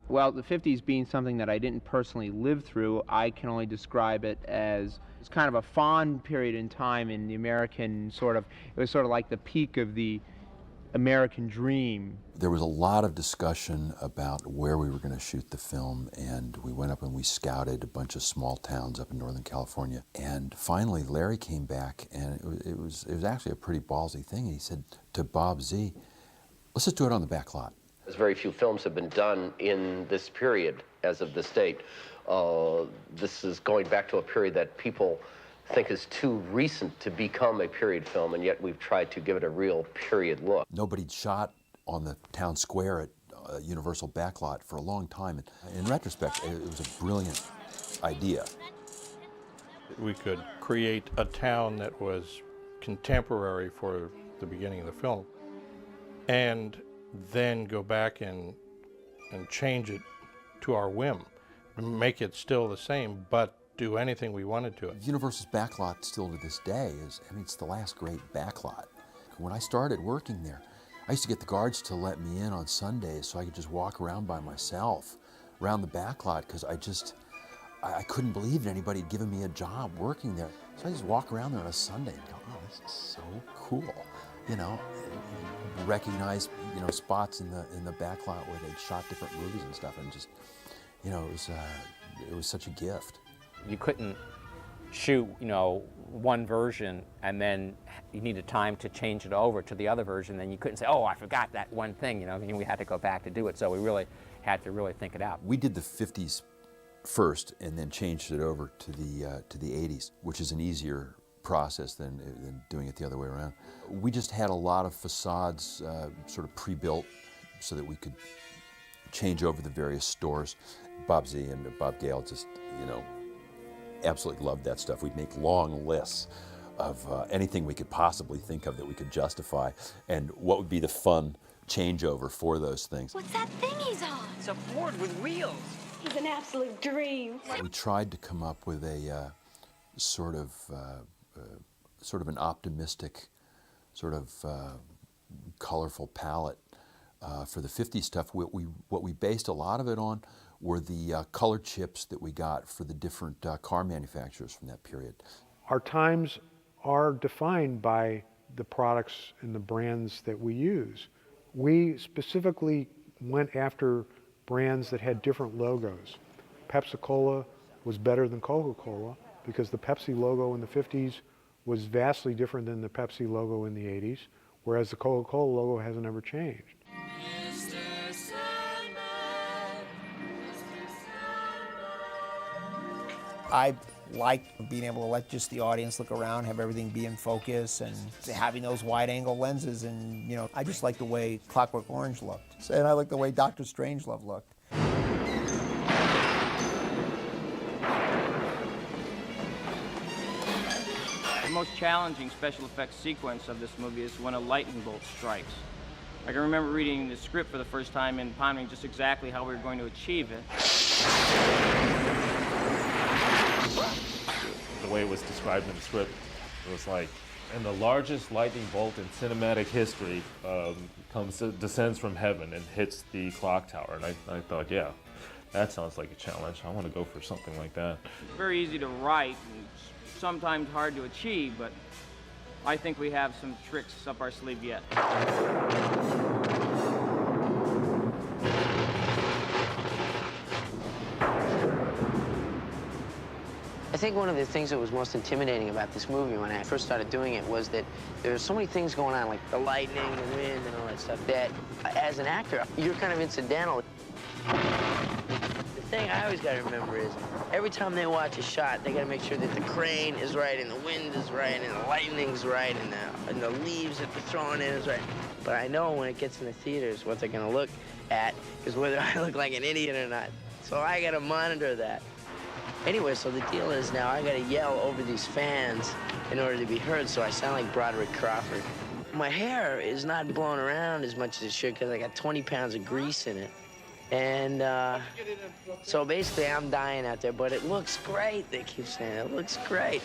Well, the 50s being something that I didn't personally live through, I can only describe it as it's kind of a fond period in time in the American it was sort of like the peak of the American dream. There was a lot of discussion about where we were going to shoot the film, and we went up and we scouted a bunch of small towns up in Northern California. And finally, Larry came back, and it was actually a pretty ballsy thing. He said to Bob Z, let's just do it on the back lot. Very few films have been done in this period as of this date. This is going back to a period that people think is too recent to become a period film, and yet we've tried to give it a real period look. Nobody'd shot on the town square at Universal Backlot for a long time. And in retrospect, it was a brilliant idea. We could create a town that was contemporary for the beginning of the film, and then go back and change it to our whim, make it still the same, but do anything we wanted to it. Universal's backlot still to this day is, I mean, it's the last great backlot. When I started working there, I used to get the guards to let me in on Sundays so I could just walk around by myself around the backlot, because I couldn't believe that anybody had given me a job working there. So I just walk around there on a Sunday and go, oh, this is so cool. You know, recognize, you know, spots in the backlot where they'd shot different movies and stuff, and just, you know, it was such a gift. You couldn't shoot, you know, one version and then you needed time to change it over to the other version. Then you couldn't say, oh, I forgot that one thing, you know. I mean, we had to go back to do it. So we really had to think it out. We did the 50s first and then changed it over to the 80s, which is an easier process than doing it the other way around. We just had a lot of facades sort of pre-built so that we could change over the various stores. Bob Z and Bob Gale just, you know, absolutely loved that stuff. We'd make long lists of anything we could possibly think of that we could justify, and what would be the fun changeover for those things. What's that thing he's on? It's a board with wheels. He's an absolute dream. We tried to come up with a sort of an optimistic, sort of colorful palette for the 50s stuff. What we based a lot of it on were the color chips that we got for the different car manufacturers from that period. Our times are defined by the products and the brands that we use. We specifically went after brands that had different logos. Pepsi-Cola was better than Coca-Cola because the Pepsi logo in the 50s was vastly different than the Pepsi logo in the 80s, whereas the Coca-Cola logo hasn't ever changed. I like being able to let just the audience look around, have everything be in focus, and having those wide-angle lenses. And, you know, I just like the way Clockwork Orange looked, and I like the way Dr. Strangelove looked. The most challenging special effects sequence of this movie is when a lightning bolt strikes. I can remember reading the script for the first time and pondering just exactly how we were going to achieve it. The way it was described in the script, it was like, and the largest lightning bolt in cinematic history descends from heaven and hits the clock tower. And I thought, yeah, that sounds like a challenge. I want to go for something like that. It's very easy to write and sometimes hard to achieve, but I think we have some tricks up our sleeve yet. I think one of the things that was most intimidating about this movie when I first started doing it was that there were so many things going on, like the lightning, the wind, and all that stuff, that as an actor, you're kind of incidental. The thing I always got to remember is every time they watch a shot, they got to make sure that the crane is right, and the wind is right, and the lightning's right, and the leaves that they're throwing in is right. But I know when it gets in the theaters what they're going to look at is whether I look like an idiot or not. So I got to monitor that. Anyway, so the deal is now I gotta yell over these fans in order to be heard, so I sound like Broderick Crawford. My hair is not blowing around as much as it should because I got 20 pounds of grease in it. And so basically I'm dying out there, but it looks great, they keep saying. It looks great.